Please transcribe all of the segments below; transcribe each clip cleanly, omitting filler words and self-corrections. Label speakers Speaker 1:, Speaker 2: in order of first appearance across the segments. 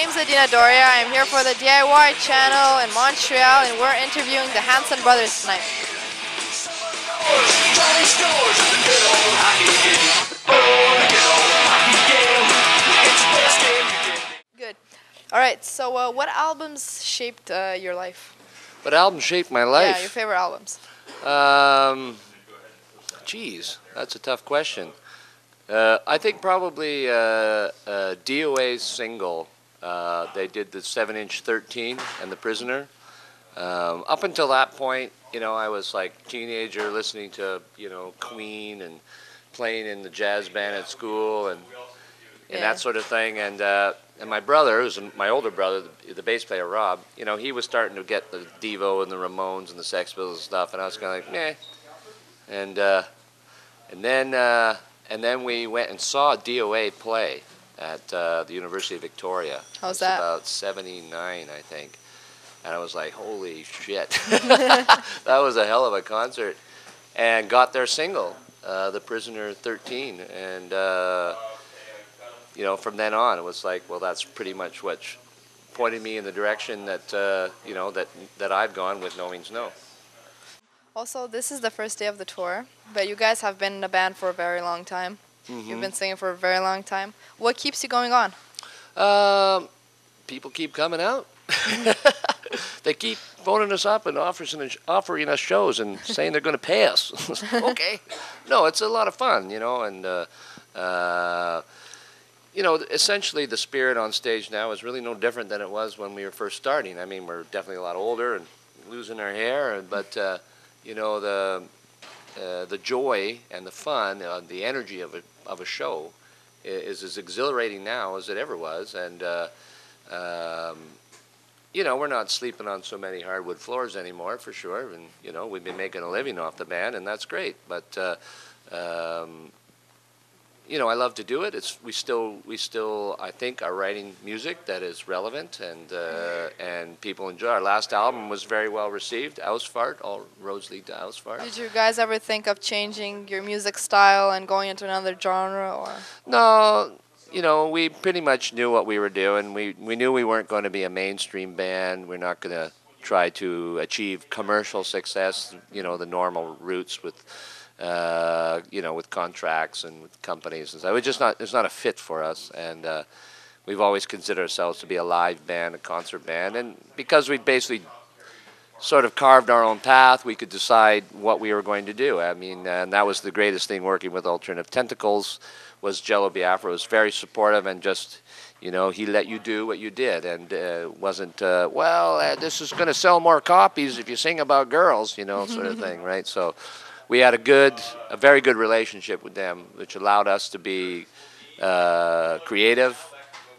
Speaker 1: name's Adina Doria. I'm here for the DIY channel in Montreal, and we're interviewing the HANSON brothers tonight. Good. All right. So, what albums shaped your life?
Speaker 2: What album shaped my life?
Speaker 1: Yeah, your favorite albums.
Speaker 2: Geez, that's a tough question. I think probably DOA's single. They did the 7-inch 13 and The Prisoner. Up until that point, you know, I was like a teenager listening to, you know, Queen and playing in the jazz band at school and that sort of thing. And my brother, who's my older brother, the bass player Rob, you know, he was starting to get the Devo and the Ramones and the Sex Pistols and stuff, and I was kind of like, meh. And then we went and saw DOA play at the University of Victoria.
Speaker 1: How's that?
Speaker 2: About '79, I think. And I was like, holy shit. That was a hell of a concert. And got their single, The Prisoner 13. And, you know, from then on, it was like, well, that's pretty much what pointed me in the direction that, you know, that I've gone with No Means No.
Speaker 1: Also, this is the first day of the tour, but you guys have been in a band for a very long time.
Speaker 2: Mm-hmm.
Speaker 1: You've been singing for a very long time. What keeps you going on?
Speaker 2: People keep coming out. They keep phoning us up and offering us shows and saying they're going to pay us. Okay. No, it's a lot of fun, you know, and, you know, essentially the spirit on stage now is really no different than it was when we were first starting. I mean, we're definitely a lot older and losing our hair, but, you know, the joy and the fun, the energy of a show is as exhilarating now as it ever was, and you know, we're not sleeping on so many hardwood floors anymore, for sure, and you know, we've been making a living off the band, and that's great. But you know, I love to do it. We still, I think, are writing music that is relevant and people enjoy. Our last album was very well received. Ausfahrt, all roads lead to Ausfahrt.
Speaker 1: Did you guys ever think of changing your music style and going into another genre, or?
Speaker 2: No, you know, we pretty much knew what we were doing. We knew we weren't going to be a mainstream band. We're not going to try to achieve commercial success, you know, the normal routes with you know, with contracts and with companies and so it's not a fit for us, and we've always considered ourselves to be a live band, a concert band, and because we basically sort of carved our own path, we could decide what we were going to do. I mean, and that was the greatest thing working with Alternative Tentacles, was Jello Biafra was very supportive and just, you know, he let you do what you did, and wasn't, well, this is going to sell more copies if you sing about girls, you know, sort of thing, right? So we had a very good relationship with them, which allowed us to be creative,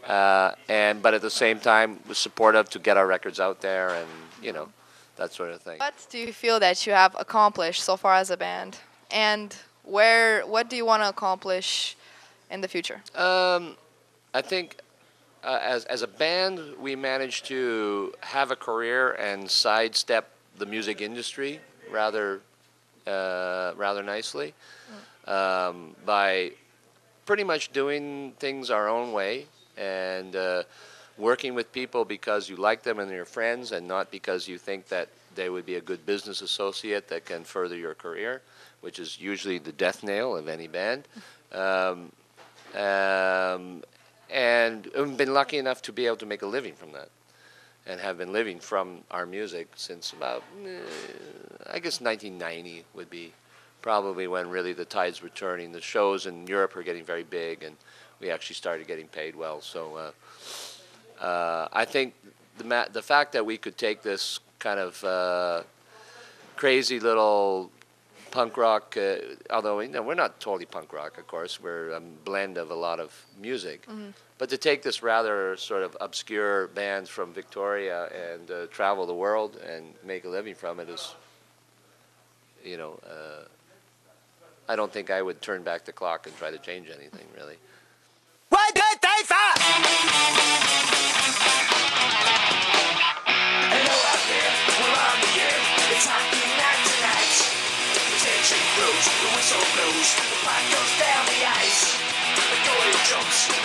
Speaker 2: but at the same time was supportive to get our records out there, and you know, that sort of thing.
Speaker 1: What do you feel that you have accomplished so far as a band, and what do you want to accomplish in the future?
Speaker 2: I think as a band, we managed to have a career and sidestep the music industry rather nicely, by pretty much doing things our own way and working with people because you like them and they're your friends, and not because you think that they would be a good business associate that can further your career, which is usually the death nail of any band. And I've been lucky enough to be able to make a living from that, and have been living from our music since about, I guess 1990 would be probably when really the tides were turning. The shows in Europe are getting very big, and we actually started getting paid well. So I think the fact that we could take this kind of crazy little punk rock, although you know, we're not totally punk rock, of course, we're a blend of a lot of music. Mm-hmm. But to take this rather sort of obscure band from Victoria and travel the world and make a living from it is, you know, I don't think I would turn back the clock and try to change anything, really.
Speaker 3: What good they for? Hello out there, we're on the air. It's hockey night tonight. The tension grows, the whistle blows, the puck goes down the ice. The goalie jumps.